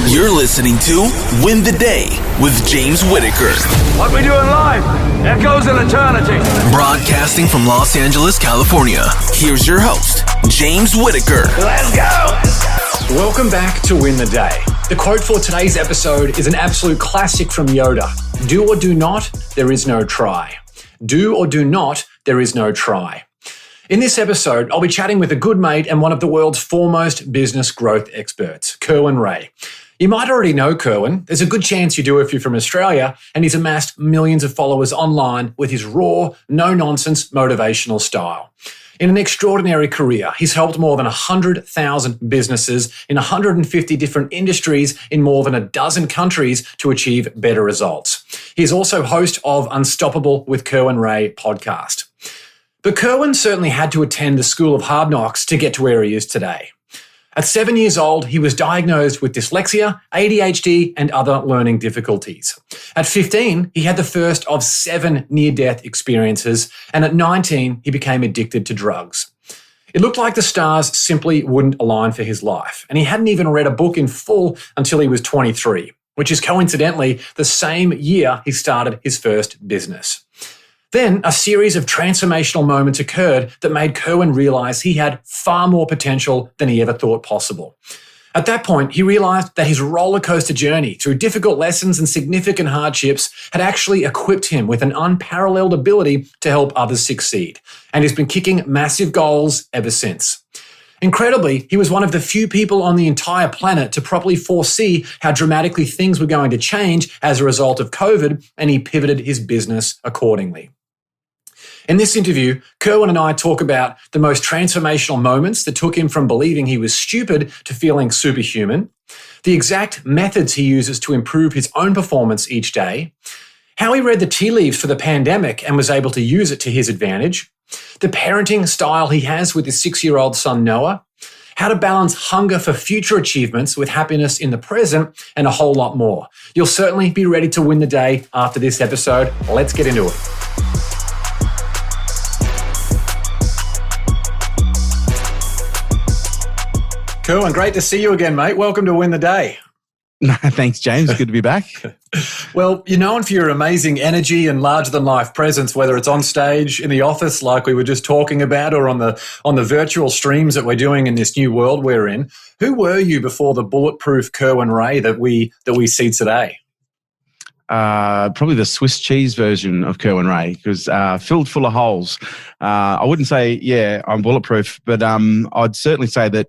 You're listening to Win the Day with James Whittaker. What we do in life echoes in eternity. Broadcasting from Los Angeles, California. Here's your host, James Whittaker. Let's go! Welcome back to Win the Day. The quote for today's episode is an absolute classic from Yoda. Do or do not, there is no try. Do or do not, there is no try. In this episode, I'll be chatting with a good mate and one of the world's foremost business growth experts, Kerwin Rae. You might already know Kerwin. There's a good chance you do if you're from Australia, and he's amassed millions of followers online with his raw, no-nonsense motivational style. In an extraordinary career, he's helped more than 100,000 businesses in 150 different industries in more than a dozen countries to achieve better results. He's also host of Unstoppable with Kerwin Rae podcast. But Kerwin certainly had to attend the School of Hard Knocks to get to where he is today. At 7 years old, he was diagnosed with dyslexia, ADHD, and other learning difficulties. At 15, he had the first of 7 near-death experiences, and at 19, he became addicted to drugs. It looked like the stars simply wouldn't align for his life, and he hadn't even read a book in full until he was 23, which is coincidentally the same year he started his first business. Then a series of transformational moments occurred that made Kerwin realize he had far more potential than he ever thought possible. At that point, he realized that his rollercoaster journey through difficult lessons and significant hardships had actually equipped him with an unparalleled ability to help others succeed, and he's been kicking massive goals ever since. Incredibly, he was one of the few people on the entire planet to properly foresee how dramatically things were going to change as a result of COVID, and he pivoted his business accordingly. In this interview, Kerwin and I talk about the most transformational moments that took him from believing he was stupid to feeling superhuman, the exact methods he uses to improve his own performance each day, how he read the tea leaves for the pandemic and was able to use it to his advantage, the parenting style he has with his 6-year-old son Noah, how to balance hunger for future achievements with happiness in the present, and a whole lot more. You'll certainly be ready to win the day after this episode. Let's get into it. Kerwin, great to see you again, mate. Welcome to Win the Day. Thanks, James. Good to be back. Well, you're known for your amazing energy and larger-than-life presence, whether it's on stage, in the office, like we were just talking about, or on the virtual streams that we're doing in this new world we're in. Who were you before the bulletproof Kerwin Rae that we see today? Probably the Swiss cheese version of Kerwin Rae, because filled full of holes. I wouldn't say, I'm bulletproof, but I'd certainly say that,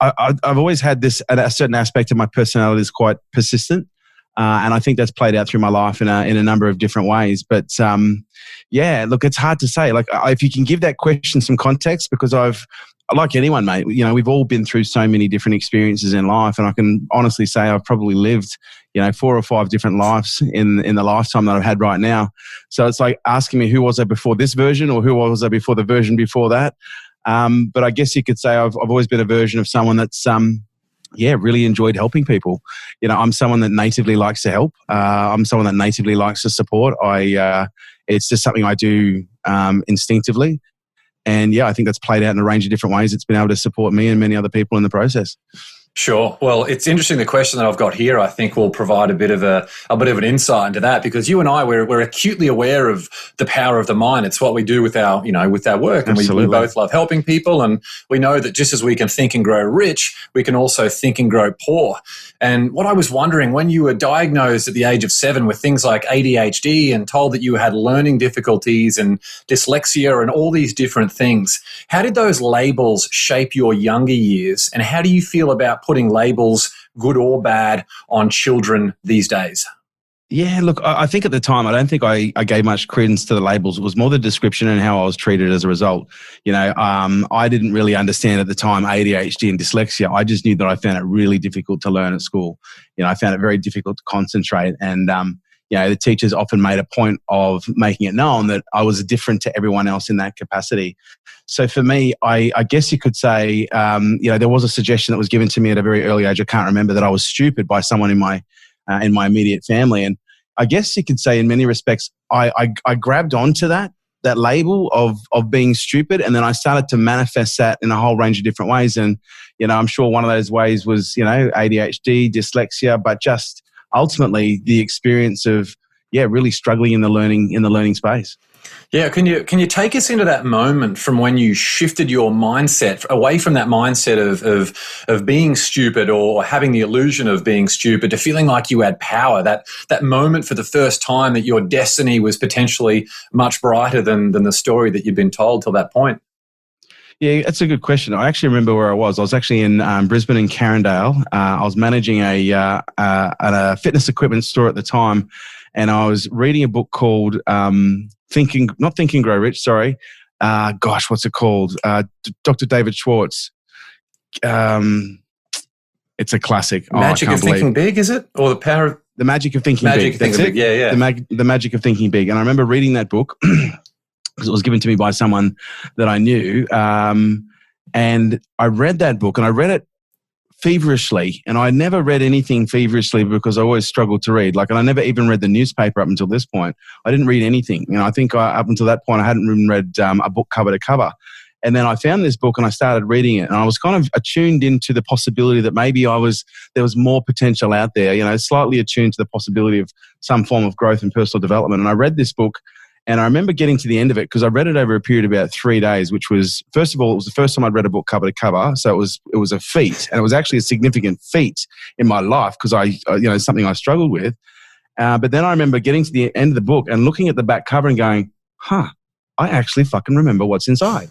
I've always had this, a certain aspect of my personality is quite persistent. And I think that's played out through my life in a number of different ways. But look, it's hard to say. Like, if you can give that question some context, because like anyone, mate, we've all been through so many different experiences in life. And I can honestly say I've probably lived, 4 or 5 different lives in the lifetime that I've had right now. So it's like asking me, who was I before this version, or who was I before the version before that? But I guess you could say I've always been a version of someone that's, really enjoyed helping people. I'm someone that natively likes to help. I'm someone that natively likes to support. It's just something I do instinctively. And I think that's played out in a range of different ways. It's been able to support me and many other people in the process. Sure. Well, it's interesting. The question that I've got here, I think, will provide a bit of an insight into that, because you and I, we're acutely aware of the power of the mind. It's what we do with our work, and we both love helping people. And we know that just as we can think and grow rich, we can also think and grow poor. And what I was wondering, when you were diagnosed at the age of 7 with things like ADHD and told that you had learning difficulties and dyslexia and all these different things, how did those labels shape your younger years? And how do you feel about putting labels, good or bad, on children these days? Yeah, look, I think at the time, I don't think I gave much credence to the labels. It was more the description and how I was treated as a result. I didn't really understand at the time ADHD and dyslexia. I just knew that I found it really difficult to learn at school. I found it very difficult to concentrate. And, the teachers often made a point of making it known that I was different to everyone else in that capacity. So for me, I guess you could say, there was a suggestion that was given to me at a very early age. I can't remember, that I was stupid by someone in my immediate family. And I guess you could say in many respects, I grabbed onto that that label of being stupid, and then I started to manifest that in a whole range of different ways. And I'm sure one of those ways was ADHD, dyslexia, but just ultimately the experience of really struggling in the learning space. Yeah, can you take us into that moment from when you shifted your mindset away from that mindset of being stupid or having the illusion of being stupid to feeling like you had power, that moment for the first time that your destiny was potentially much brighter than the story that you'd been told till that point? Yeah, that's a good question. I actually remember where I was. I was actually in Brisbane and Carindale. I was managing a fitness equipment store at the time, and I was reading a book called Think and Grow Rich. Sorry, what's it called? Dr. David Schwartz. It's a classic. Magic of Thinking Big, is it, or the power of the magic of thinking big? That's it. Yeah. The magic of thinking big. And I remember reading that book. Because it was given to me by someone that I knew. And I read that book, and I read it feverishly. And I never read anything feverishly because I always struggled to read. And I never even read the newspaper up until this point. I didn't read anything. I think up until that point, I hadn't even read a book cover to cover. And then I found this book and I started reading it, and I was kind of attuned into the possibility that maybe there was more potential out there, slightly attuned to the possibility of some form of growth and personal development. And I read this book. And I remember getting to the end of it because I read it over a period of about 3 days, which was, first of all, it was the first time I'd read a book cover to cover. So it was a feat, and it was actually a significant feat in my life because something I struggled with. But then I remember getting to the end of the book and looking at the back cover and going, I actually fucking remember what's inside.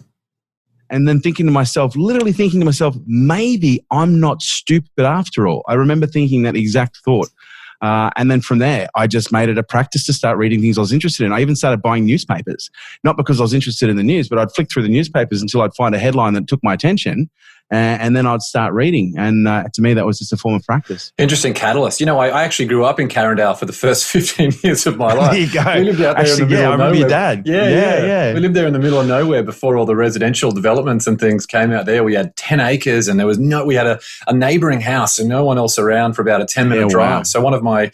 And then literally thinking to myself, maybe I'm not stupid after all. I remember thinking that exact thought. And then from there, I just made it a practice to start reading things I was interested in. I even started buying newspapers, not because I was interested in the news, but I'd flick through the newspapers until I'd find a headline that took my attention. And then I'd start reading. And to me, that was just a form of practice. Interesting catalyst. I actually grew up in Carindale for the first 15 years of my life. There you go. We lived out there in the middle of nowhere. I remember your dad. Yeah. We lived there in the middle of nowhere before all the residential developments and things came out there. We had 10 acres and we had a neighbouring house and no one else around for about a 10-minute drive. Wow. So one of my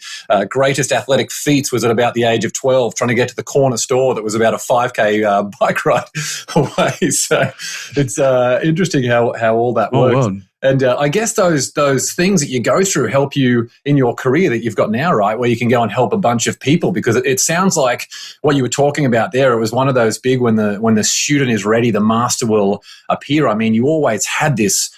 greatest athletic feats was at about the age of 12, trying to get to the corner store that was about a 5K bike ride away. So it's interesting how all that works. Well. And I guess those things that you go through help you in your career that you've got now, right, where you can go and help a bunch of people, because it sounds like what you were talking about there, it was one of those big when the student is ready, the master will appear. I mean, you always had this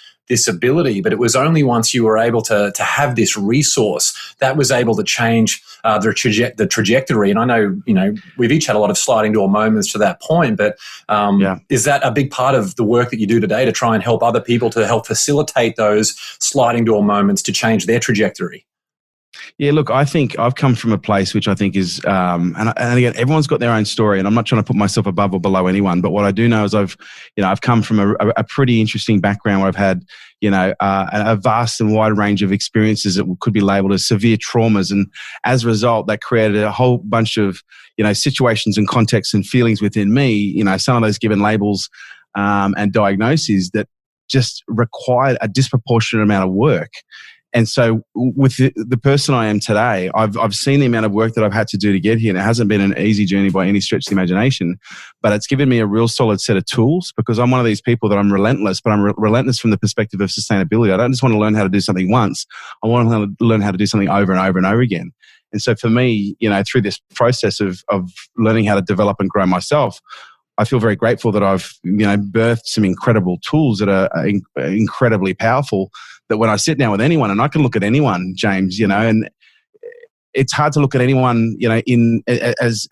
ability, but it was only once you were able to have this resource that was able to change the trajectory. And I know, we've each had a lot of sliding door moments to that point, but is that a big part of the work that you do today to try and help other people to help facilitate those sliding door moments to change their trajectory? Yeah, look, I think I've come from a place which I think is, and again, everyone's got their own story, and I'm not trying to put myself above or below anyone. But what I do know is I've come from a pretty interesting background where I've had, a vast and wide range of experiences that could be labelled as severe traumas, and as a result, that created a whole bunch of, situations and contexts and feelings within me. Some of those given labels and diagnoses that just required a disproportionate amount of work. And so with the person I am today, I've seen the amount of work that I've had to do to get here, and it hasn't been an easy journey by any stretch of the imagination, but it's given me a real solid set of tools, because I'm one of these people that I'm relentless, but I'm relentless from the perspective of sustainability. I don't just want to learn how to do something once. I want to learn how to do something over and over and over again. And so for me, through this process of learning how to develop and grow myself, I feel very grateful that I've, birthed some incredible tools that are incredibly powerful, that when I sit down with anyone, and I can look at anyone, James, and it's hard to look at anyone, as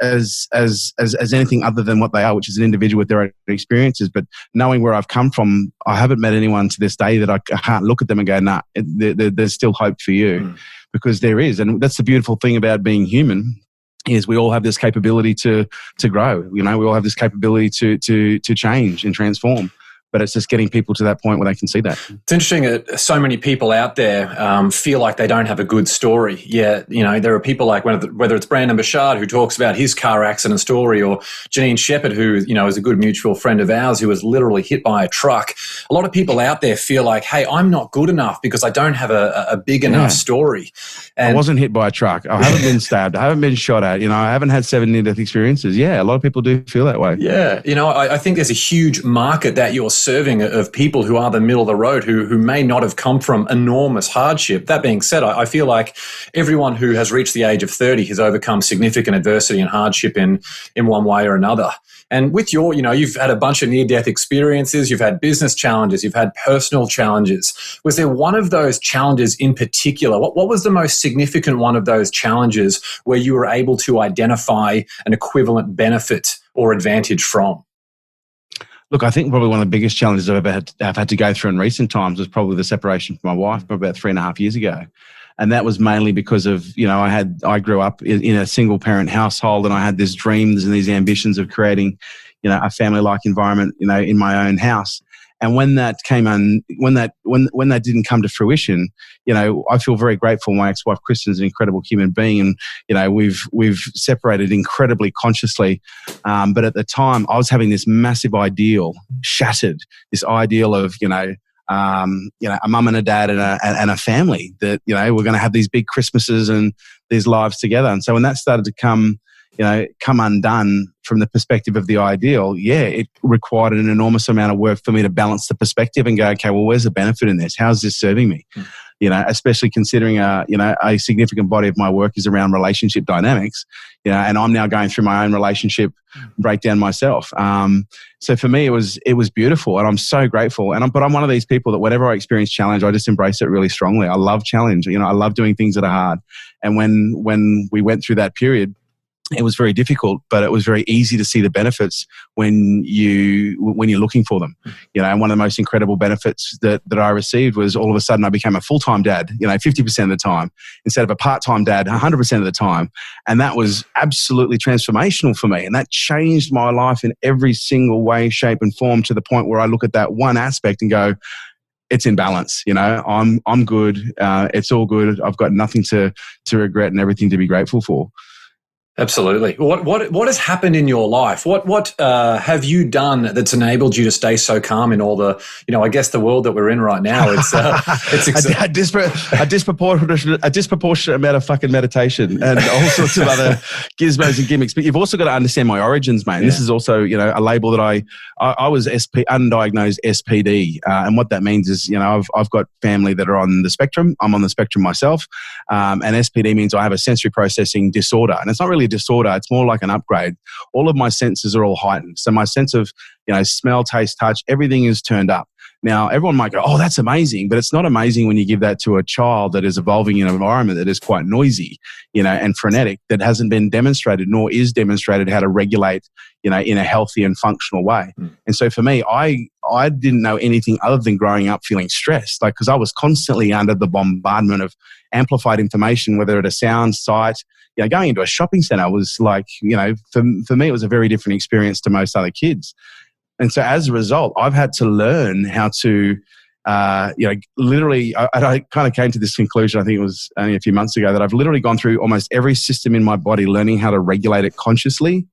anything other than what they are, which is an individual with their own experiences. But knowing where I've come from, I haven't met anyone to this day that I can't look at them and go, nah, there's still hope for you, because there is. And that's the beautiful thing about being human, is we all have this capability to grow. We all have this capability to change and transform. but it's just getting people to that point where they can see that. It's interesting that so many people out there feel like they don't have a good story. Yeah, there are people like whether it's Brandon Bouchard, who talks about his car accident story, or Janine Shepherd, who is a good mutual friend of ours, who was literally hit by a truck. A lot of people out there feel like, hey, I'm not good enough because I don't have a big enough story. And I wasn't hit by a truck. I haven't been stabbed. I haven't been shot at. I haven't had 7 near-death experiences. Yeah, a lot of people do feel that way. Yeah, I think there's a huge market that you're serving of people who are the middle of the road, who may not have come from enormous hardship. That being said, I feel like everyone who has reached the age of 30 has overcome significant adversity and hardship in one way or another. And with you've had a bunch of near-death experiences, you've had business challenges, you've had personal challenges. Was there one of those challenges in particular? What was the most significant one of those challenges where you were able to identify an equivalent benefit or advantage from? Look, I think probably one of the biggest challenges I've had to go through in recent times was probably the separation from my wife about 3.5 years ago. And that was mainly because of, I grew up in a single parent household, and I had these dreams and these ambitions of creating, a family-like environment, in my own house. And when that when that didn't come to fruition, I feel very grateful. My ex-wife Kristen's an incredible human being, and we've separated incredibly consciously. But at the time, I was having this massive ideal shattered. This ideal of a mum and a dad and a family that we're going to have these big Christmases and these lives together. And so when that started to come undone from the perspective of the ideal, it required an enormous amount of work for me to balance the perspective and go, okay, well, where's the benefit in this? How's this serving me? Especially considering a significant body of my work is around relationship dynamics, and I'm now going through my own relationship breakdown myself. So for me, it was beautiful, and I'm so grateful. But I'm one of these people that whenever I experience challenge, I just embrace it really strongly. I love challenge. I love doing things that are hard. And when we went through that period, it was very difficult, but it was very easy to see the benefits when you're looking for them. And one of the most incredible benefits that I received was all of a sudden I became a full-time dad, 50% of the time, instead of a part-time dad 100% of the time. And that was absolutely transformational for me. And that changed my life in every single way, shape and form, to the point where I look at that one aspect and go, it's in balance. I'm good. It's all good. I've got nothing to regret and everything to be grateful for. Absolutely. What has happened in your life? What have you done that's enabled you to stay so calm in all the, I guess the world that we're in right now? It's a disproportionate amount of fucking meditation and all sorts of other gizmos and gimmicks. But you've also got to understand my origins, mate. Yeah. This is also, a label that I was undiagnosed SPD, and what that means is, I've got family that are on the spectrum. I'm on the spectrum myself, and SPD means I have a sensory processing disorder, and it's not really disorder, it's more like an upgrade. All of my senses are all heightened. So my sense of, smell, taste, touch, everything is turned up. Now, everyone might go, oh, that's amazing, but it's not amazing when you give that to a child that is evolving in an environment that is quite noisy, and frenetic, that hasn't been demonstrated, nor is demonstrated how to regulate, in a healthy and functional way. And so for me, I didn't know anything other than growing up feeling stressed, because I was constantly under the bombardment of amplified information, whether it's a sound, sight. Going into a shopping center was like, for me, it was a very different experience to most other kids. And so as a result, I've had to learn how to, literally, I kind of came to this conclusion, I think it was only a few months ago, that I've literally gone through almost every system in my body, learning how to regulate it consciously,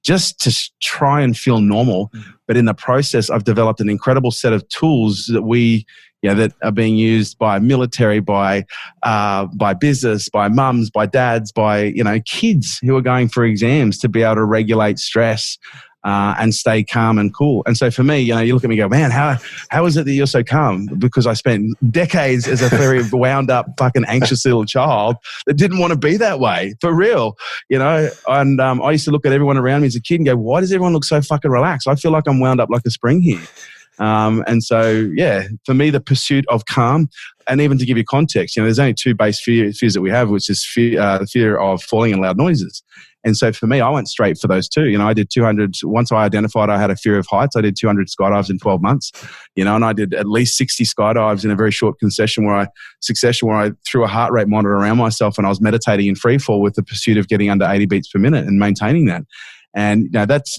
just to try and feel normal. But in the process, I've developed an incredible set of tools that that are being used by military, by business, by mums, by dads, by, kids who are going for exams, to be able to regulate stress and stay calm and cool. And so for me, you look at me and go, man, how is it that you're so calm? Because I spent decades as a very wound up, fucking anxious little child that didn't want to be that way, for real, and I used to look at everyone around me as a kid and go, why does everyone look so fucking relaxed? I feel like I'm wound up like a spring here. And so, for me, the pursuit of calm, and even to give you context, there's only two base fears that we have, which is the fear of falling in loud noises. And so for me, I went straight for those two. I did 200, once I identified I had a fear of heights, I did 200 skydives in 12 months, and I did at least 60 skydives in a very short succession where I threw a heart rate monitor around myself and I was meditating in free fall with the pursuit of getting under 80 beats per minute and maintaining that. And that's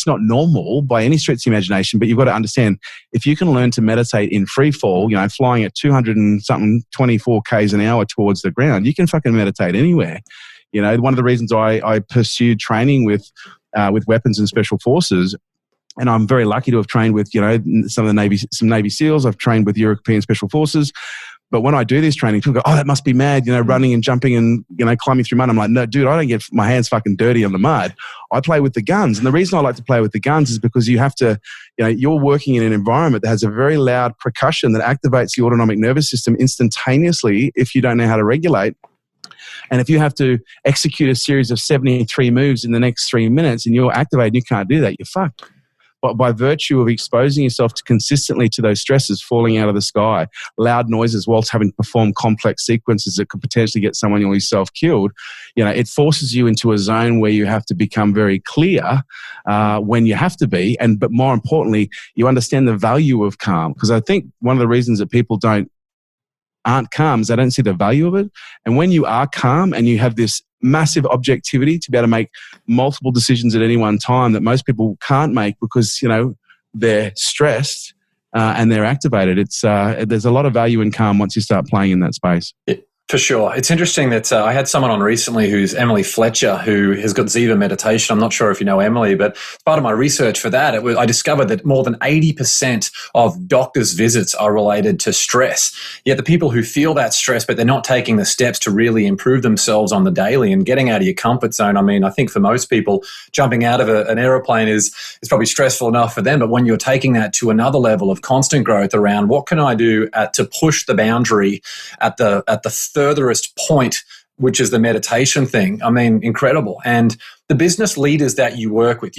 not normal by any stretch of the imagination, but you've got to understand, if you can learn to meditate in free fall, flying at 200 and something, 24 Ks an hour towards the ground, you can fucking meditate anywhere. One of the reasons I pursued training with weapons and special forces, and I'm very lucky to have trained with, some Navy SEALs. I've trained with European Special Forces. But when I do this training, people go, oh, that must be mad, running and jumping and, climbing through mud. I'm like, no, dude, I don't get my hands fucking dirty on the mud. I play with the guns. And the reason I like to play with the guns is because you have to, you're working in an environment that has a very loud percussion that activates the autonomic nervous system instantaneously if you don't know how to regulate. And if you have to execute a series of 73 moves in the next 3 minutes and you're activated, you can't do that, you're fucked. But by virtue of exposing yourself consistently to those stresses falling out of the sky, loud noises whilst having to perform complex sequences that could potentially get someone or yourself killed, it forces you into a zone where you have to become very clear when you have to be. But more importantly, you understand the value of calm. Because I think one of the reasons that people aren't calm is they don't see the value of it. And when you are calm and you have this massive objectivity to be able to make multiple decisions at any one time that most people can't make because, they're stressed and they're activated. There's a lot of value in calm once you start playing in that space. For sure. It's interesting that I had someone on recently who's Emily Fletcher, who has got Ziva meditation. I'm not sure if you know Emily, but part of my research for that, I discovered that more than 80% of doctors' visits are related to stress. Yet the people who feel that stress, but they're not taking the steps to really improve themselves on the daily and getting out of your comfort zone. I mean, I think for most people, jumping out of an aeroplane is probably stressful enough for them. But when you're taking that to another level of constant growth around what can I do to push the boundary at the furthest point, which is the meditation thing. I mean, incredible. And the business leaders that you work with,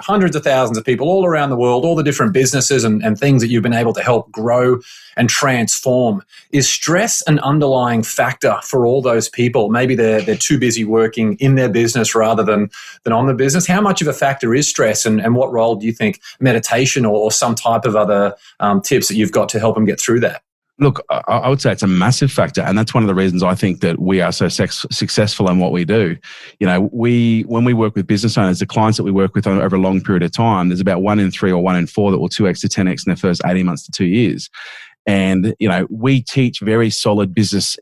hundreds of thousands of people all around the world, all the different businesses and things that you've been able to help grow and transform. Is stress an underlying factor for all those people? Maybe they're too busy working in their business rather than on the business. How much of a factor is stress, and what role do you think meditation or some type of other tips that you've got to help them get through that? Look, I would say it's a massive factor, and that's one of the reasons I think that we are so successful in what we do. When we work with business owners, the clients that we work with over a long period of time, there's about 1 in 3 or 1 in 4 that will 2x to 10x in their first 18 months to 2 years. And, we teach very solid business,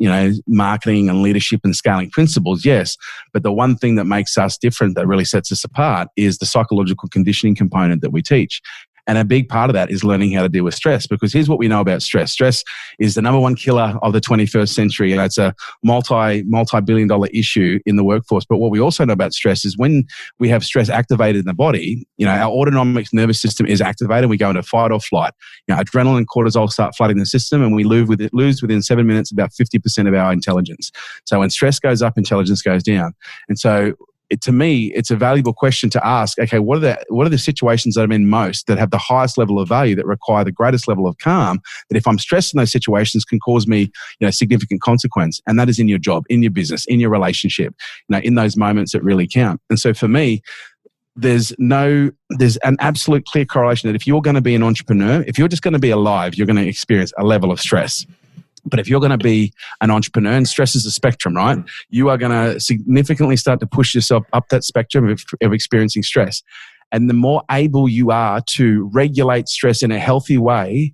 marketing and leadership and scaling principles, yes. But the one thing that makes us different, that really sets us apart, is the psychological conditioning component that we teach. And a big part of that is learning how to deal with stress, because here's what we know about stress. Stress is the number one killer of the 21st century. And it's a multi-billion-dollar issue in the workforce. But what we also know about stress is when we have stress activated in the body, our autonomic nervous system is activated. We go into fight or flight. Adrenaline and cortisol start flooding the system, and we lose within 7 minutes about 50% of our intelligence. So when stress goes up, intelligence goes down. And so to me, it's a valuable question to ask, okay, what are the situations that I'm in most that have the highest level of value, that require the greatest level of calm, that if I'm stressed in those situations can cause me, significant consequence. And that is in your job, in your business, in your relationship, in those moments that really count. And so for me, there's an absolute clear correlation that if you're going to be an entrepreneur, if you're just going to be alive, you're going to experience a level of stress. But if you're going to be an entrepreneur, and stress is a spectrum, right? You are going to significantly start to push yourself up that spectrum of experiencing stress. And the more able you are to regulate stress in a healthy way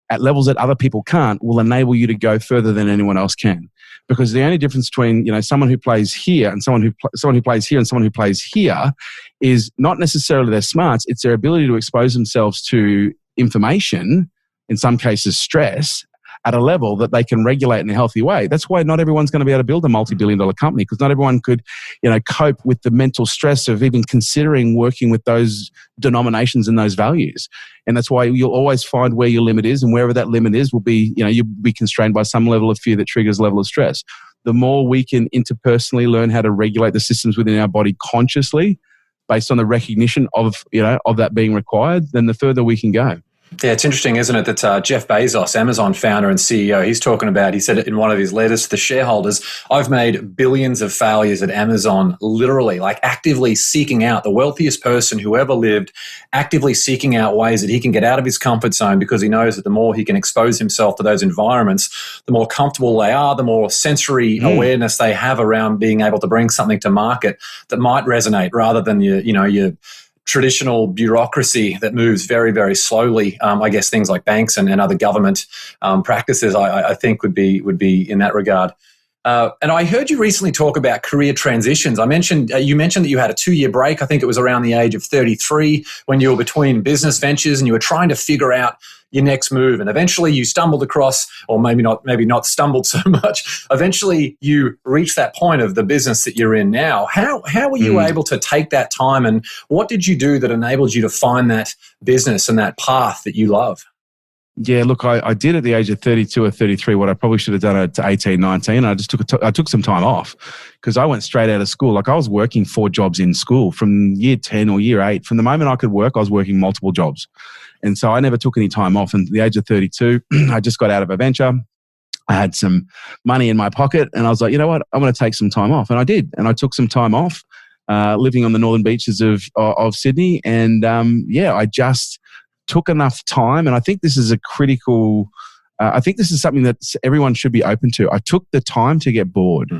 at levels that other people can't, will enable you to go further than anyone else can. Because the only difference between someone who plays here and someone who plays here and someone who plays here is not necessarily their smarts; it's their ability to expose themselves to information, in some cases stress, at a level that they can regulate in a healthy way. That's why not everyone's going to be able to build a multi-billion-dollar company, because not everyone could, cope with the mental stress of even considering working with those denominations and those values. And that's why you'll always find where your limit is, and wherever that limit is will be, you'll be constrained by some level of fear that triggers a level of stress. The more we can interpersonally learn how to regulate the systems within our body consciously, based on the recognition of that being required, then the further we can go. Yeah, it's interesting, isn't it, that Jeff Bezos, Amazon founder and CEO, he said in one of his letters to the shareholders, I've made billions of failures at Amazon, literally, like actively seeking out the wealthiest person who ever lived, actively seeking out ways that he can get out of his comfort zone because he knows that the more he can expose himself to those environments, the more comfortable they are, the more sensory awareness they have around being able to bring something to market that might resonate rather than your traditional bureaucracy that moves very, very slowly. I guess things like banks and other government practices, I think would be in that regard. And I heard you recently talk about career transitions. You mentioned that you had a 2-year break. I think it was around the age of 33 when you were between business ventures and you were trying to figure out your next move. And eventually you stumbled across, or maybe not stumbled so much. Eventually you reached that point of the business that you're in now. How were you able to take that time, and what did you do that enabled you to find that business and that path that you love? Yeah, look, I did at the age of 32 or 33 what I probably should have done at 18, 19. I just took some time off because I went straight out of school. Like I was working 4 jobs in school from year 10 or year 8. From the moment I could work, I was working multiple jobs. And so I never took any time off. And at the age of 32, I just got out of a venture. I had some money in my pocket and I was like, you know what, I'm going to take some time off. And I did. And I took some time off living on the northern beaches of Sydney. And I just took enough time. And I think this is I think this is something that everyone should be open to. I took the time to get bored.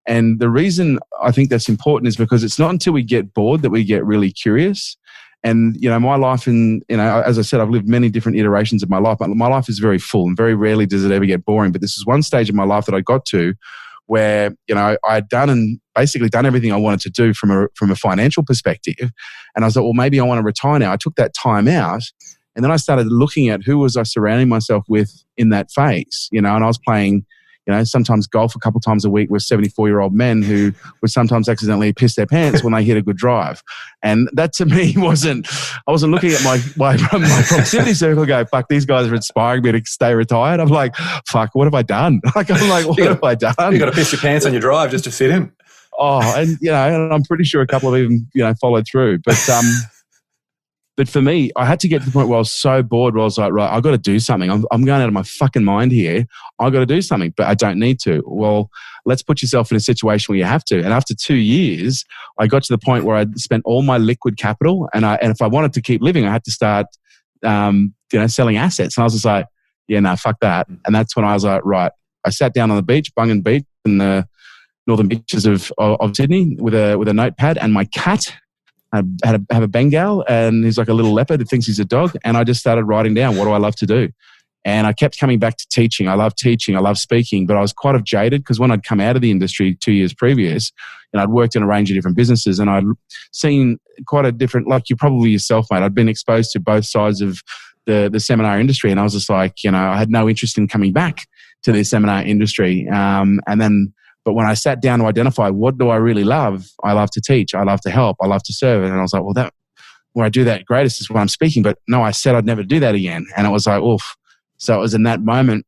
And the reason I think that's important is because it's not until we get bored that we get really curious. And, my life as I said, I've lived many different iterations of my life. My life is very full and very rarely does it ever get boring. But this is one stage of my life that I got to where, I had basically done everything I wanted to do from a financial perspective. And I was like, well, maybe I want to retire now. I took that time out and then I started looking at who was I surrounding myself with in that phase, and I was playing, sometimes golf a couple of times a week with 74-year-old men who would sometimes accidentally piss their pants when they hit a good drive. And that to me I wasn't looking at my proximity circle and go, fuck, these guys are inspiring me to stay retired. I'm like, fuck, what have I done? What have I done? You got to piss your pants on your drive just to fit in. Oh, and, and I'm pretty sure a couple of even, followed through. But for me, I had to get to the point where I was so bored where I was like, right, I've got to do something. I'm going out of my fucking mind here. I've got to do something, but I don't need to. Well, let's put yourself in a situation where you have to. And after 2 years, I got to the point where I spent all my liquid capital. And if I wanted to keep living, I had to start, selling assets. And I was just like, yeah, no, fuck that. And that's when I was like, right. I sat down on the beach, Bungan Beach, in the northern beaches of Sydney with a notepad and my cat. I have a Bengal and he's like a little leopard that thinks he's a dog. And I just started writing down, what do I love to do? And I kept coming back to teaching. I love teaching. I love speaking. But I was quite jaded because when I'd come out of the industry 2 years previous, and I'd worked in a range of different businesses and I'd seen quite a different, like you probably yourself, mate, I'd been exposed to both sides of the seminar industry. And I was just like, I had no interest in coming back to the seminar industry. But when I sat down to identify what do I really love, I love to teach, I love to help, I love to serve. And I was like, well, where I do that greatest is when I'm speaking. But no, I said I'd never do that again. And it was like, oof. So it was in that moment.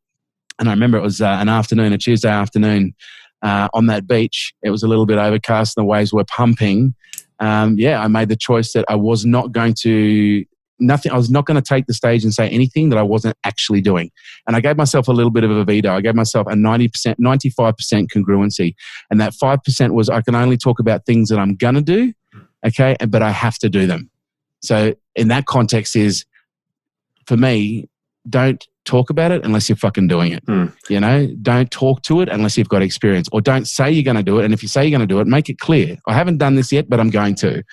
And I remember it was a Tuesday afternoon on that beach. It was a little bit overcast and the waves were pumping. I made the choice that I was not going to take the stage and say anything that I wasn't actually doing. And I gave myself a little bit of a veto. I gave myself a 95% congruency. And that 5% was I can only talk about things that I'm going to do, okay, but I have to do them. So in that context is, for me, don't talk about it unless you're fucking doing it. Don't talk to it unless you've got experience. Or don't say you're going to do it. And if you say you're going to do it, make it clear. I haven't done this yet, but I'm going to.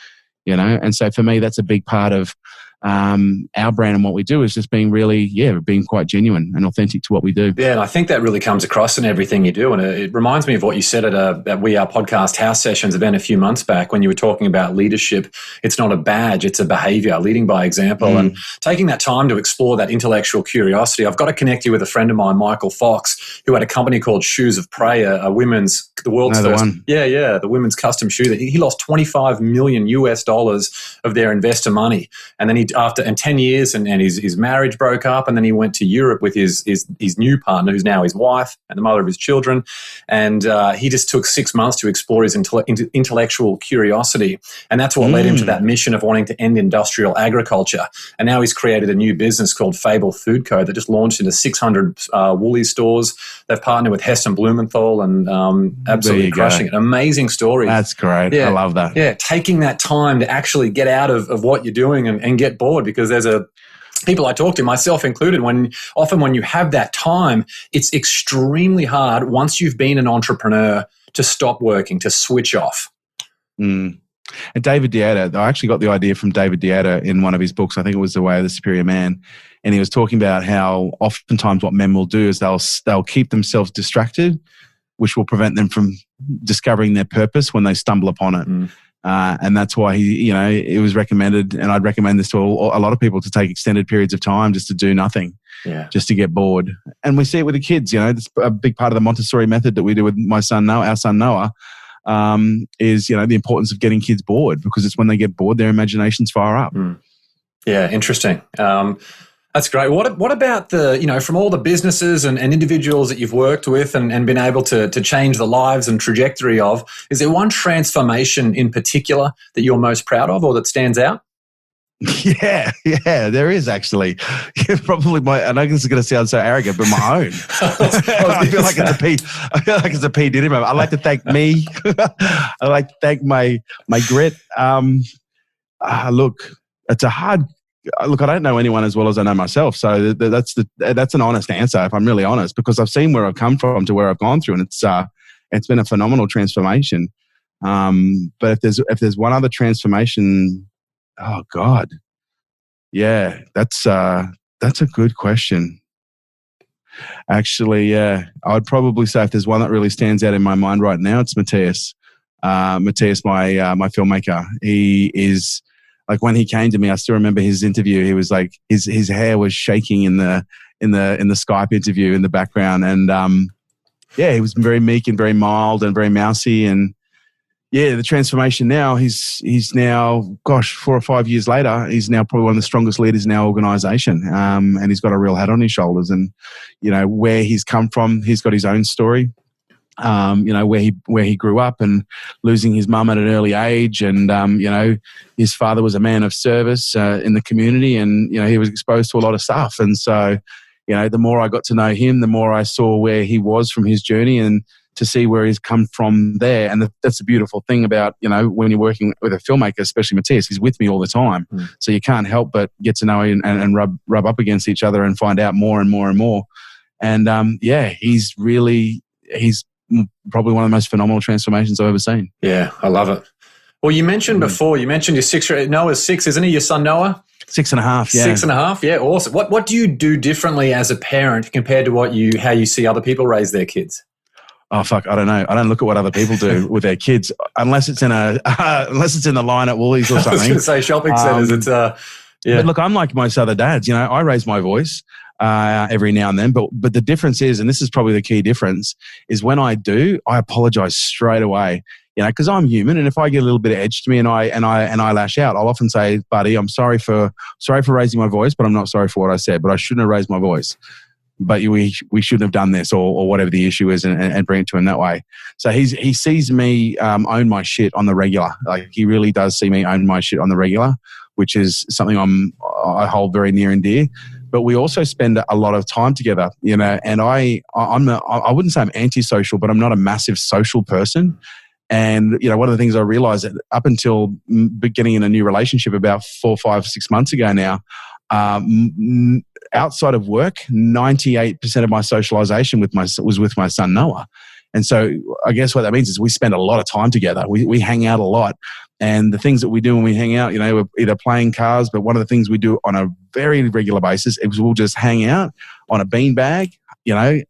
And so for me, that's a big part of our brand and what we do is just being really, being quite genuine and authentic to what we do. Yeah, and I think that really comes across in everything you do. And it reminds me of what you said at We Are Podcast House Sessions event a few months back when you were talking about leadership. It's not a badge, it's a behavior, leading by example. And taking that time to explore that intellectual curiosity. I've got to connect you with a friend of mine, Michael Fox, who had a company called Shoes of Prey, the world's first. The women's custom shoe that he lost $25 million US of their investor money. And then he after 10 years, and his marriage broke up, and then he went to Europe with his new partner, who's now his wife and the mother of his children. And he just took 6 months to explore his intellectual curiosity. And that's what led him to that mission of wanting to end industrial agriculture. And now he's created a new business called Fable Food Co. that just launched into 600 Woolies stores. They've partnered with Heston Blumenthal and absolutely crushing it. Amazing story. That's great. I love that. Yeah, taking that time to actually get out of what you're doing and get bored, because there's people I talk to, myself included, often when you have that time, it's extremely hard once you've been an entrepreneur to stop working, to switch off. And David Deida, I actually got the idea from David Deida in one of his books. I think it was The Way of the Superior Man. And he was talking about how oftentimes what men will do is they'll keep themselves distracted, which will prevent them from discovering their purpose when they stumble upon it. And that's why it was recommended, and I'd recommend this to a lot of people, to take extended periods of time just to do nothing, just to get bored. And we see it with the kids. It's a big part of the Montessori method that we do with our son Noah, is the importance of getting kids bored, because it's when they get bored their imaginations fire up. Yeah, interesting. That's great. What about from all the businesses and individuals that you've worked with and been able to change the lives and trajectory of, is there one transformation in particular that you're most proud of or that stands out? Yeah, there is actually. Probably I know this is going to sound so arrogant, but my own. I feel like it's a P. Diddy moment. I like to thank me. I like to thank my grit. Look, it's a hard. Look, I don't know anyone as well as I know myself, so that's an honest answer, if I'm really honest, because I've seen where I've come from to where I've gone through, and it's been a phenomenal transformation. But if there's one other transformation, oh God, yeah, that's a good question. Actually, yeah, I'd probably say if there's one that really stands out in my mind right now, it's Matthias. Matthias, my filmmaker. He is. Like when he came to me, I still remember his interview. He was like, his hair was shaking in the Skype interview in the background, and he was very meek and very mild and very mousy. And the transformation now. He's now, 4 or 5 years later, he's now probably one of the strongest leaders in our organisation, and he's got a real head on his shoulders. And where he's come from, he's got his own story. Where he grew up and losing his mum at an early age, and his father was a man of service in the community, and he was exposed to a lot of stuff. And so the more I got to know him, the more I saw where he was from his journey, and to see where he's come from there. And that's the beautiful thing about when you're working with a filmmaker, especially Matthias, he's with me all the time, so you can't help but get to know him and rub up against each other and find out more and more and more. And he's probably one of the most phenomenal transformations I've ever seen. Yeah, I love it. Well, you mentioned before, your 6, Noah's 6, isn't he? Your son Noah? 6.5, yeah. 6.5, yeah, awesome. What do you do differently as a parent compared to how you see other people raise their kids? Oh fuck, I don't know. I don't look at what other people do with their kids unless it's in the line at Woolies or something. I was going to say shopping centres. But look, I'm like most other dads. I raise my voice every now and then, but the difference is, and this is probably the key difference, is when I do, I apologize straight away. Because I'm human, and if I get a little bit of edge to me and I lash out, I'll often say, "Buddy, I'm sorry for raising my voice, but I'm not sorry for what I said. But I shouldn't have raised my voice. But we shouldn't have done this, or whatever the issue is, and bring it to him that way." So he sees me own my shit on the regular. Like he really does see me own my shit on the regular, which is something I hold very near and dear. But we also spend a lot of time together, and I wouldn't say I'm antisocial, but I'm not a massive social person. And, one of the things I realized that up until beginning in a new relationship about 4, 5, 6 months ago now, outside of work, 98% of my socialization was with my son Noah. And so I guess what that means is we spend a lot of time together. We hang out a lot. And the things that we do when we hang out, we're either playing cards, but one of the things we do on a very regular basis is we'll just hang out on a beanbag,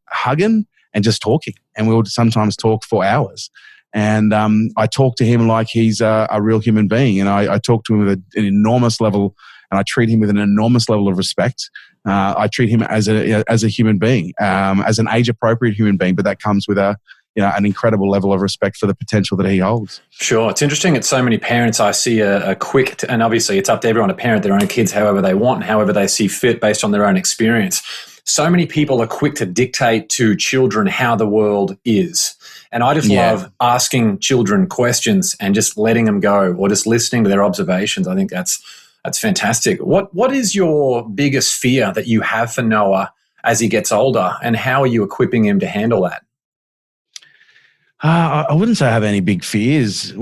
hugging and just talking. And we'll sometimes talk for hours. And I talk to him like he's a real human being. And I talk to him with an enormous level, and I treat him with an enormous level of respect. I treat him as a human being, as an age-appropriate human being, but that comes with a an incredible level of respect for the potential that he holds. Sure. It's interesting that so many parents, I see a quick, and obviously it's up to everyone to parent their own kids however they want and however they see fit based on their own experience. So many people are quick to dictate to children how the world is. And I just love asking children questions and just letting them go, or just listening to their observations. I think that's fantastic. What is your biggest fear that you have for Noah as he gets older, and how are you equipping him to handle that? I wouldn't say I have any big fears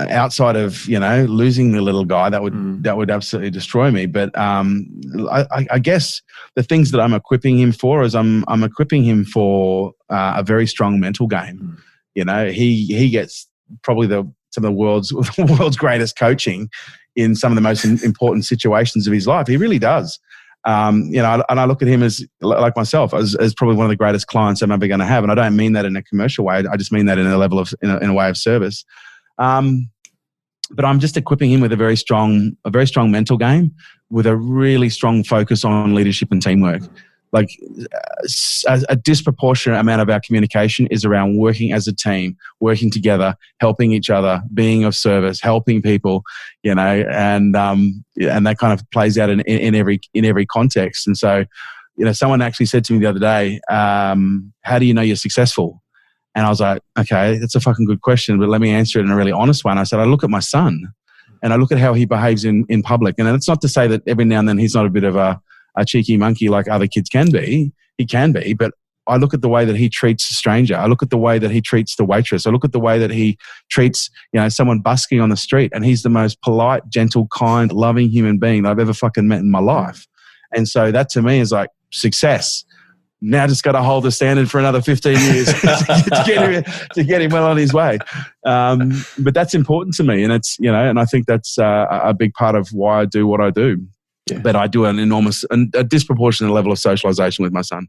outside of, losing the little guy. That would absolutely destroy me. But I guess the things that I'm equipping him for is I'm equipping him for a very strong mental game. He gets probably some of the world's greatest coaching in some of the most important situations of his life. He really does. And I look at him as, like myself, as probably one of the greatest clients I'm ever going to have. And I don't mean that in a commercial way. I just mean that in a way of service. But I'm just equipping him with a very strong mental game, with a really strong focus on leadership and teamwork. Like a disproportionate amount of our communication is around working as a team, working together, helping each other, being of service, helping people, and that kind of plays out in every context. And so, someone actually said to me the other day, how do you know you're successful? And I was like, okay, that's a fucking good question, but let me answer it in a really honest one. I said, I look at my son and I look at how he behaves in public. And it's not to say that every now and then he's not a bit of a cheeky monkey like other kids can be. He can be, but I look at the way that he treats a stranger. I look at the way that he treats the waitress. I look at the way that he treats, someone busking on the street, and he's the most polite, gentle, kind, loving human being that I've ever fucking met in my life. And so that to me is like success. Now just got to hold the standard for another 15 years to get him well on his way. But that's important to me, and it's and I think that's a big part of why I do what I do. Yeah. But I do a disproportionate level of socialization with my son.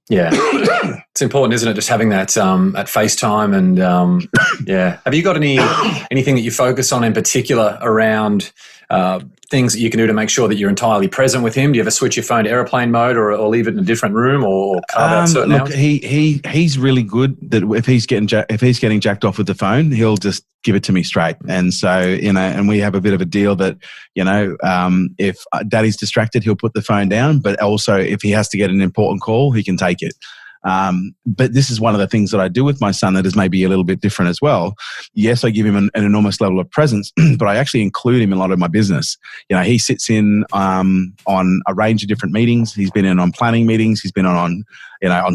Yeah, it's important, isn't it? Just having that at FaceTime and Have you got anything that you focus on in particular around things that you can do to make sure that you're entirely present with him? Do you ever switch your phone to airplane mode, or leave it in a different room, or carve out certain hours? He's really good that if he's getting jacked off with the phone, he'll just give it to me straight. And so and we have a bit of a deal that if Daddy's distracted, he'll put the phone down, but also if he has to get an important call, he can take it. But this is one of the things that I do with my son that is maybe a little bit different as well. Yes, I give him an enormous level of presence, but I actually include him in a lot of my business. He sits in on a range of different meetings. He's been in on planning meetings. He's been on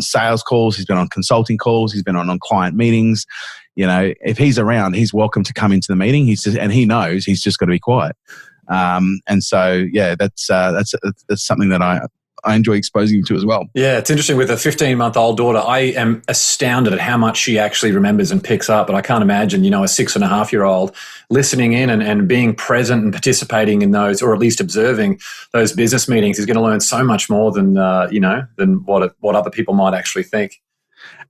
sales calls. He's been on consulting calls. He's been on client meetings. If he's around, he's welcome to come into the meeting. And he knows he's just got to be quiet. And so, that's something that I enjoy exposing him to as well. Yeah, it's interesting. With a 15-month-old daughter, I am astounded at how much she actually remembers and picks up. But I can't imagine, a 6.5-year-old listening in and being present and participating in those, or at least observing those business meetings, is going to learn so much more than what other people might actually think.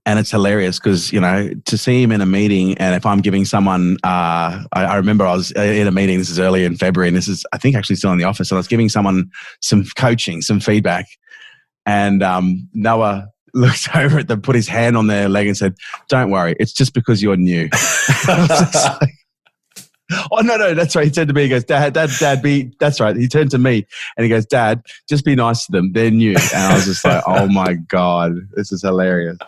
And it's hilarious because, to see him in a meeting, and if I'm giving someone, I remember I was in a meeting, this is early in February, and this is, I think, actually still in the office, and I was giving someone some coaching, some feedback, and Noah looked over at them, put his hand on their leg and said, "Don't worry, it's just because you're new." Oh, no, that's right. He turned to me, he goes, Dad, that's right. He turned to me and he goes, "Dad, just be nice to them. They're new." And I was just like, oh my God, this is hilarious.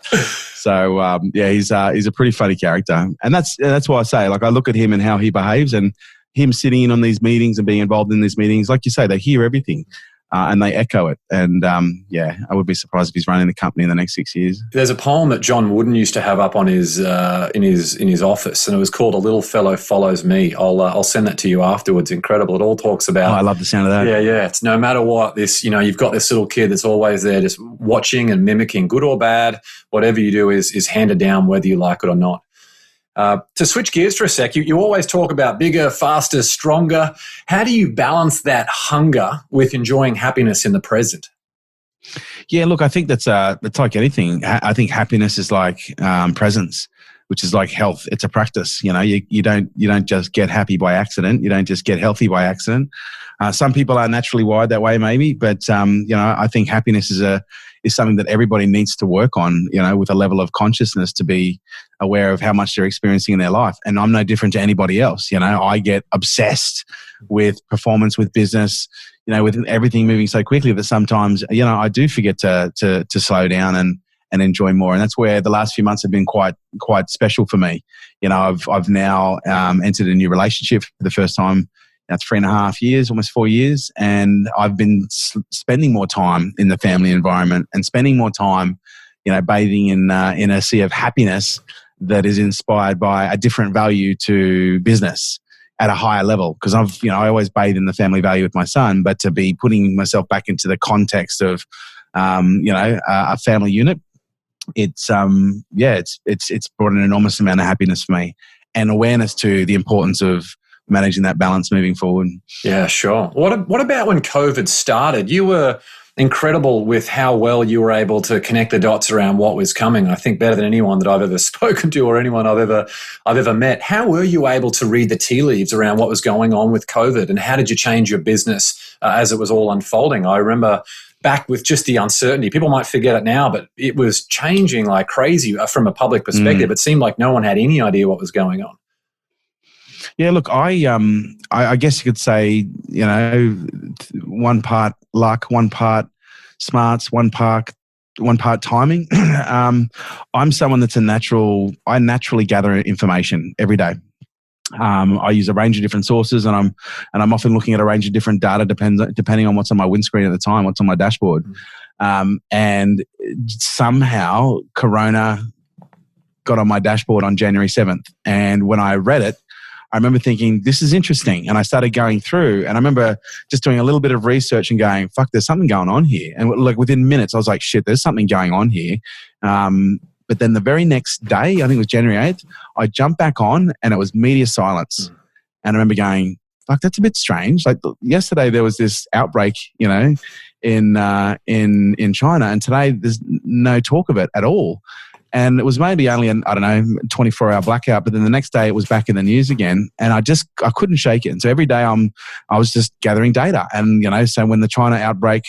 So, he's a pretty funny character. And that's why I say, like, I look at him and how he behaves, and him sitting in on these meetings and being involved in these meetings, like you say, they hear everything. And they echo it. And I would be surprised if he's running the company in the next 6 years. There's a poem that John Wooden used to have up on his in his office, and it was called "A Little Fellow Follows Me." I'll send that to you afterwards. Incredible. It all talks about. I love the sound of that. Yeah. It's no matter what, this, you've got this little kid that's always there, just watching and mimicking, good or bad. Whatever you do is handed down, whether you like it or not. To switch gears for a sec, you always talk about bigger, faster, stronger. How do you balance that hunger with enjoying happiness in the present? Yeah, look, I think that's like anything. I think happiness is like presence, which is like health. It's a practice. You don't just get happy by accident. You don't just get healthy by accident. Some people are naturally wired that way, maybe, but I think happiness is is something that everybody needs to work on, with a level of consciousness to be aware of how much they're experiencing in their life. And I'm no different to anybody else. I get obsessed with performance, with business, with everything moving so quickly that sometimes, I do forget to slow down and enjoy more. And that's where the last few months have been quite special for me. I've now entered a new relationship for the first time. Now 3.5 years, almost 4 years, and I've been spending more time in the family environment and spending more time, bathing in a sea of happiness that is inspired by a different value to business at a higher level. Because I always bathe in the family value with my son, but to be putting myself back into the context of, a family unit, it's brought an enormous amount of happiness for me and awareness to the importance of managing that balance moving forward. Yeah, sure. What about when COVID started? You were incredible with how well you were able to connect the dots around what was coming. I think better than anyone that I've ever spoken to or anyone I've ever met. How were you able to read the tea leaves around what was going on with COVID, and how did you change your business as it was all unfolding? I remember back with just the uncertainty. People might forget it now, but it was changing like crazy from a public perspective. It seemed like no one had any idea what was going on. Yeah, look, I guess you could say, one part luck, one part smarts, one part timing. I'm someone that's I naturally gather information every day. I use a range of different sources, and I'm often looking at a range of different data depending on what's on my windscreen at the time, what's on my dashboard. And somehow Corona got on my dashboard on January 7th. And when I read it, I remember thinking, this is interesting. And I started going through, and I remember just doing a little bit of research and going, fuck, there's something going on here. And like within minutes, I was like, shit, there's something going on here. But then the very next day, I think it was January 8th, I jumped back on and it was media silence. And I remember going, fuck, that's a bit strange. Like yesterday there was this outbreak, in China, and today there's no talk of it at all. And it was maybe only 24-hour blackout, but then the next day it was back in the news again, and I couldn't shake it. And so every day I was just gathering data, and so when the China outbreak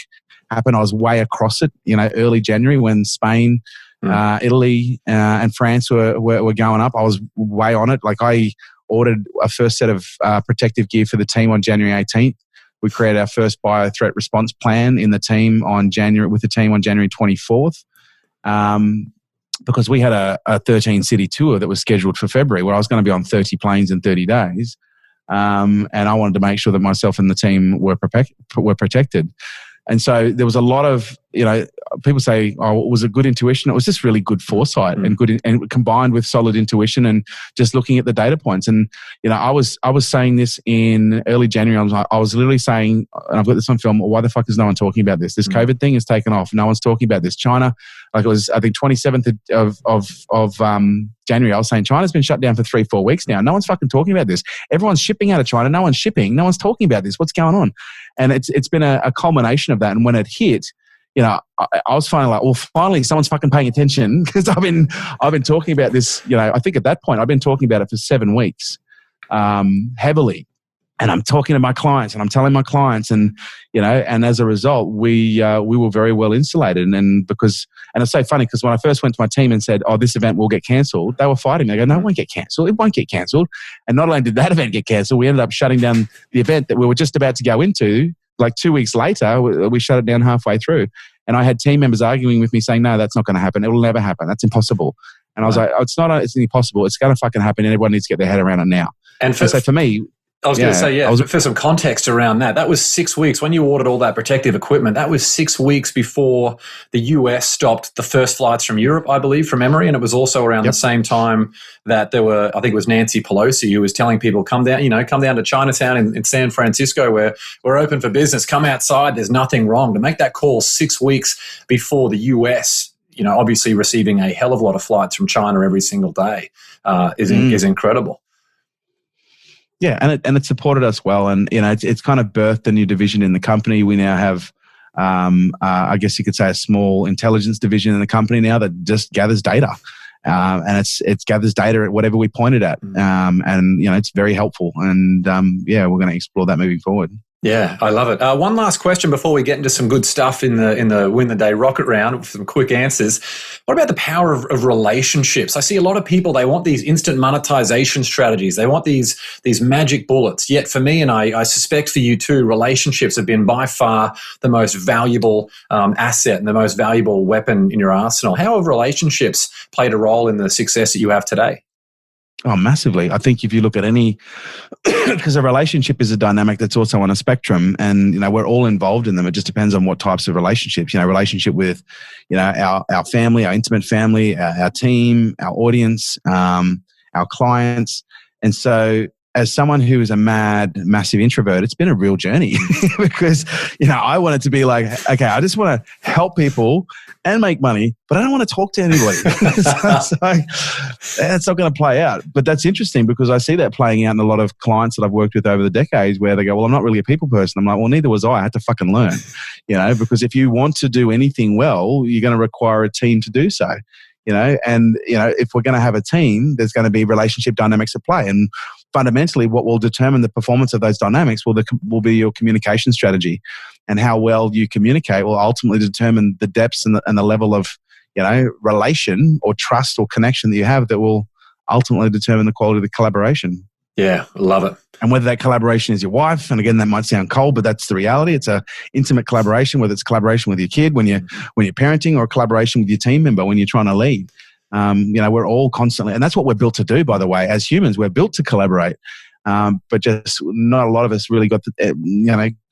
happened, I was way across it. Early January when Spain, Italy, and France were going up, I was way on it. Like I ordered a first set of protective gear for the team on January 18th. We created our first bio threat response plan with the team on January 24th. Because we had a 13-city tour that was scheduled for February where I was going to be on 30 planes in 30 days. And I wanted to make sure that myself and the team were protected. And so there was a lot of, people say, oh, it was a good intuition. It was just really good foresight and combined with solid intuition and just looking at the data points. And, I was saying this in early January. I was literally saying, and I've got this on film, why the fuck is no one talking about this? This COVID thing is taken off. No one's talking about this. China, like it was, I think 27th of January, I was saying China's been shut down for 3-4 weeks now. No one's fucking talking about this. Everyone's shipping out of China. No one's shipping. No one's talking about this. What's going on? And it's been a culmination of that. And when it hit, I was finally like, well, finally someone's fucking paying attention, because I've been talking about this. I think at that point I've been talking about it for 7 weeks, heavily. And I'm talking to my clients and I'm telling my clients, and and as a result, we were very well insulated. And it's so funny because when I first went to my team and said, "Oh, this event will get cancelled," they were fighting. They go, "No, it won't get cancelled. It won't get cancelled." And not only did that event get cancelled, we ended up shutting down the event that we were just about to go into. Like 2 weeks later, we shut it down halfway through. And I had team members arguing with me saying, "No, that's not going to happen. It will never happen. That's impossible." And I was like, "Oh, it's impossible. It's going to fucking happen, and everyone needs to get their head around it now." And so for me, I was going to say, for some context around that was 6 weeks. When you ordered all that protective equipment, that was 6 weeks before the US stopped the first flights from Europe, I believe, from memory. And it was also around the same time that there were, I think it was Nancy Pelosi who was telling people, come down to Chinatown in San Francisco where we're open for business. Come outside. There's nothing wrong. To make that call 6 weeks before the US, obviously receiving a hell of a lot of flights from China every single day is incredible. Yeah, and it supported us well, and it's kind of birthed a new division in the company. We now have, I guess you could say, a small intelligence division in the company now that just gathers data, and it gathers data at whatever we point it at, and it's very helpful. And we're going to explore that moving forward. Yeah, I love it. One last question before we get into some good stuff in the Win the Day rocket round with some quick answers. What about the power of relationships? I see a lot of people, they want these instant monetization strategies. They want these magic bullets. Yet for me, and I suspect for you too, relationships have been by far the most valuable asset and the most valuable weapon in your arsenal. How have relationships played a role in the success that you have today? Oh, massively. I think if you look at any, because a relationship is a dynamic that's also on a spectrum, and we're all involved in them. It just depends on what types of relationships. Relationship with, our family, our intimate family, our team, our audience, our clients, and so. As someone who is a massive introvert, it's been a real journey because, I want it to be like, okay, I just want to help people and make money, but I don't want to talk to anybody. so that's not going to play out. But that's interesting because I see that playing out in a lot of clients that I've worked with over the decades where they go, well, I'm not really a people person. I'm like, well, neither was I. I had to fucking learn, because if you want to do anything well, you're going to require a team to do so. If we're going to have a team, there's going to be relationship dynamics at play. And fundamentally, what will determine the performance of those dynamics will be your communication strategy. And how well you communicate will ultimately determine the depths and the level of, relation or trust or connection that you have that will ultimately determine the quality of the collaboration. Yeah, love it. And whether that collaboration is your wife, and again, that might sound cold, but that's the reality. It's a intimate collaboration, whether it's collaboration with your kid when you're parenting, or collaboration with your team member when you're trying to lead. We're all constantly, and that's what we're built to do, by the way. As humans, we're built to collaborate. But just not a lot of us really got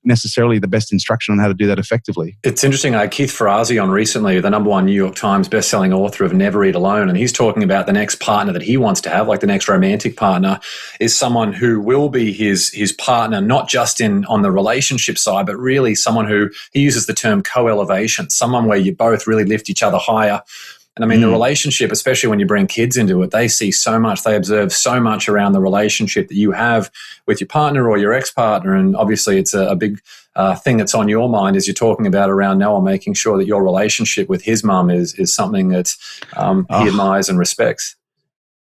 necessarily the best instruction on how to do that effectively. It's interesting. I had Keith Ferrazzi on recently, the #1 New York Times bestselling author of Never Eat Alone, and he's talking about the next partner that he wants to have, like the next romantic partner, is someone who will be his partner, not just on the relationship side, but really someone who, he uses the term co-elevation, someone where you both really lift each other higher. And I mean, the relationship, especially when you bring kids into it, they see so much, they observe so much around the relationship that you have with your partner or your ex-partner. And obviously it's a big thing that's on your mind as you're talking about around Noah, making sure that your relationship with his mum is something that he admires and respects.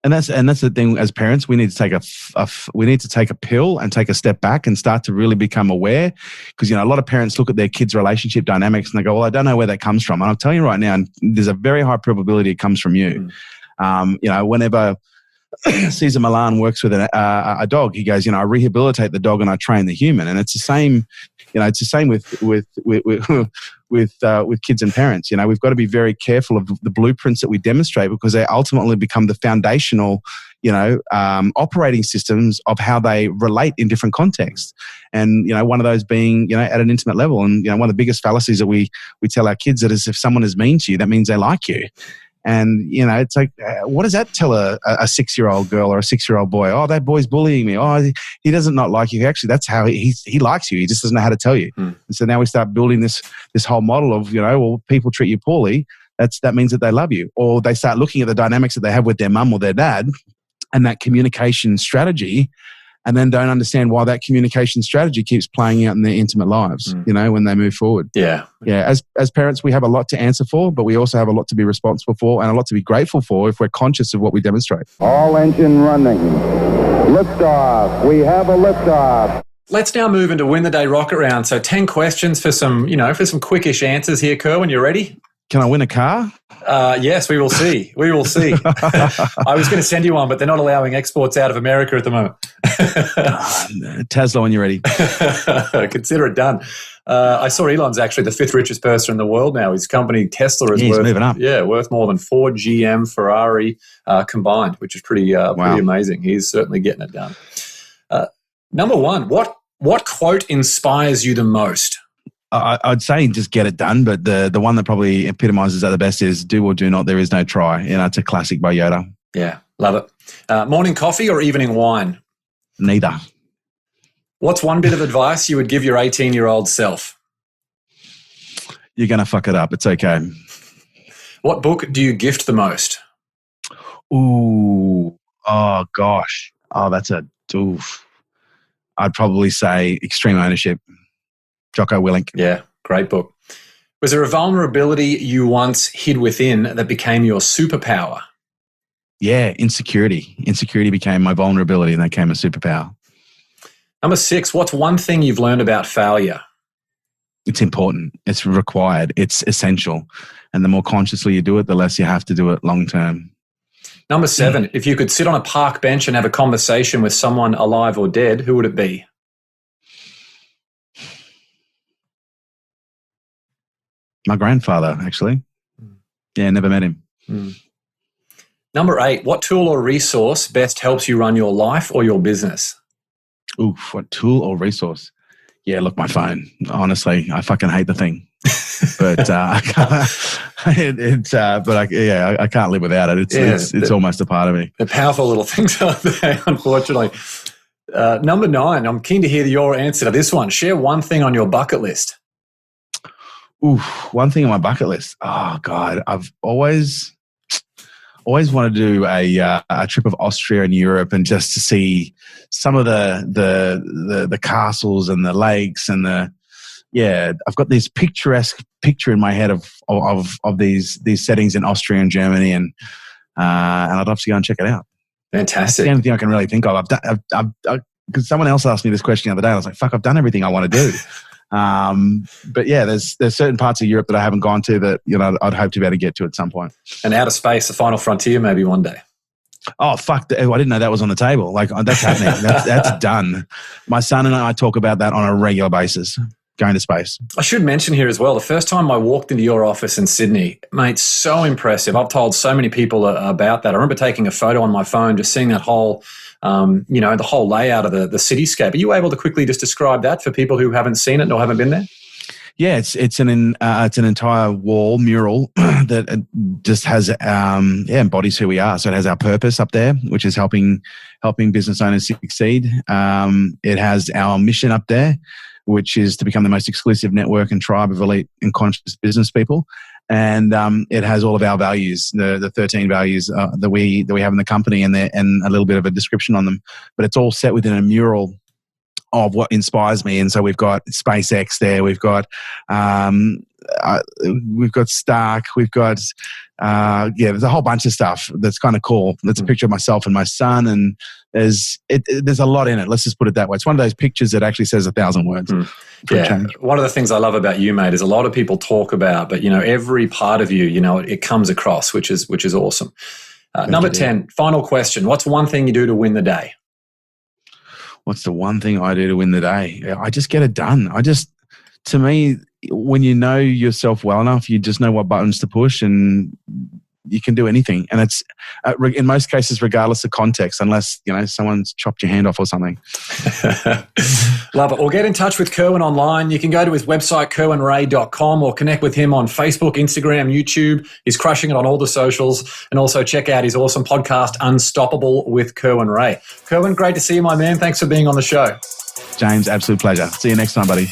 And that's the thing. As parents, we need to take a pill and take a step back and start to really become aware. Because a lot of parents look at their kids' relationship dynamics and they go, "Well, I don't know where that comes from." And I'm telling you right now, there's a very high probability it comes from you. Whenever Cesar Millan works with a dog, he goes, "I rehabilitate the dog and I train the human." And it's the same. It's the same with kids and parents. We've got to be very careful of the blueprints that we demonstrate because they ultimately become the foundational, operating systems of how they relate in different contexts. And, one of those being, at an intimate level. And, one of the biggest fallacies that we tell our kids that is if someone is mean to you, that means they like you. And, it's like, what does that tell a 6-year-old girl or a 6-year-old boy? Oh, that boy's bullying me. Oh, he doesn't not like you. Actually, that's how he likes you. He just doesn't know how to tell you. And so now we start building this whole model of, well, people treat you poorly. That means that they love you. Or they start looking at the dynamics that they have with their mum or their dad and that communication strategy, and then don't understand why that communication strategy keeps playing out in their intimate lives, when they move forward. Yeah. Yeah. As parents, we have a lot to answer for, but we also have a lot to be responsible for and a lot to be grateful for if we're conscious of what we demonstrate. All engine running. Liftoff. We have a liftoff. Let's now move into Win the Day rocket round. So 10 questions for some quickish answers here, Kerwin. You ready? Can I win a car? Yes, we will see. We will see. I was going to send you one, but they're not allowing exports out of America at the moment. Tesla, when you're ready. Consider it done. I saw Elon's actually the 5th richest person in the world now. His company Tesla is worth moving up. Yeah, worth more than Ford, GM, Ferrari combined, which is pretty amazing. He's certainly getting it done. Number 1, what quote inspires you the most? I'd say just get it done, but the one that probably epitomizes that the best is do or do not, there is no try. It's a classic by Yoda. Yeah, love it. Morning coffee or evening wine? Neither. What's one bit of advice you would give your 18-year-old self? You're going to fuck it up. It's okay. What book do you gift the most? Ooh. Oh, gosh. Oh, that's a doof. I'd probably say Extreme Ownership. Jocko Willink. Yeah, great book. Was there a vulnerability you once hid within that became your superpower? Yeah, insecurity. Insecurity became my vulnerability and that became a superpower. Number 6, what's one thing you've learned about failure? It's important. It's required. It's essential. And the more consciously you do it, the less you have to do it long term. Number 7, if you could sit on a park bench and have a conversation with someone alive or dead, who would it be? My grandfather, actually. Yeah, never met him. Number 8, what tool or resource best helps you run your life or your business? Oof, what tool or resource? Yeah, look, my phone. Honestly, I fucking hate the thing. But I can't live without it. It's almost a part of me. They're powerful little things out there, unfortunately. Number 9, I'm keen to hear your answer to this one. Share one thing on your bucket list. Ooh, one thing on my bucket list. Oh God, I've always wanted to do a trip of Austria and Europe, and just to see some of the castles and the lakes and I've got this picturesque picture in my head of these settings in Austria and Germany, and I'd love to go and check it out. Fantastic. That's the only thing I can really think of. Because someone else asked me this question the other day. I was like, fuck, I've done everything I want to do. But yeah, there's certain parts of Europe that I haven't gone to that, I'd hope to be able to get to at some point. And outer space, the final frontier, maybe one day. Oh, fuck. I didn't know that was on the table. Like, that's happening. That's done. My son and I talk about that on a regular basis, going to space. I should mention here as well, the first time I walked into your office in Sydney, mate, so impressive. I've told so many people about that. I remember taking a photo on my phone, just seeing that whole, the whole layout of the cityscape. Are you able to quickly just describe that for people who haven't seen it or haven't been there? Yeah, it's an entire wall mural that just has embodies who we are. So it has our purpose up there, which is helping business owners succeed. It has our mission up there, which is to become the most exclusive network and tribe of elite and conscious business people. And it has all of our values, the 13 values that we have in the company, and a little bit of a description on them. But it's all set within a mural of what inspires me. And so we've got SpaceX there, we've got Stark, we've got there's a whole bunch of stuff that's kind of cool. That's a picture of myself and my son, and there's a lot in it. Let's just put it that way. It's one of those pictures that actually says 1,000 words. Yeah, one of the things I love about you, mate, is a lot of people talk about, but every part of you, it comes across, which is awesome. Number 10, final question. What's one thing you do to win the day? What's the one thing I do to win the day? I just get it done. To me, when you know yourself well enough, you just know what buttons to push, and you can do anything. And it's in most cases, regardless of context, unless someone's chopped your hand off or something. Love it. Well, get in touch with Kerwin online. You can go to his website, kerwinrae.com, or connect with him on Facebook, Instagram, YouTube. He's crushing it on all the socials. And also check out his awesome podcast, Unstoppable with Kerwin Rae. Kerwin, great to see you, my man. Thanks for being on the show. James, absolute pleasure. See you next time, buddy.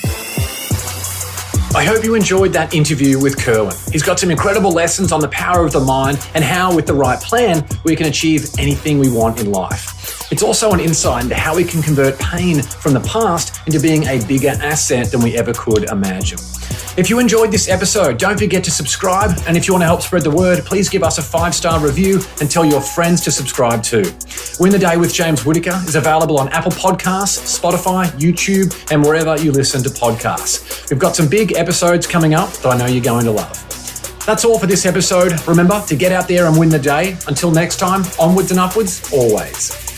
I hope you enjoyed that interview with Kerwin. He's got some incredible lessons on the power of the mind and how, with the right plan, we can achieve anything we want in life. It's also an insight into how we can convert pain from the past into being a bigger asset than we ever could imagine. If you enjoyed this episode, don't forget to subscribe. And if you want to help spread the word, please give us a 5-star review and tell your friends to subscribe too. Win the Day with James Whittaker is available on Apple Podcasts, Spotify, YouTube, and wherever you listen to podcasts. We've got some big episodes coming up that I know you're going to love. That's all for this episode. Remember to get out there and win the day. Until next time, onwards and upwards, always.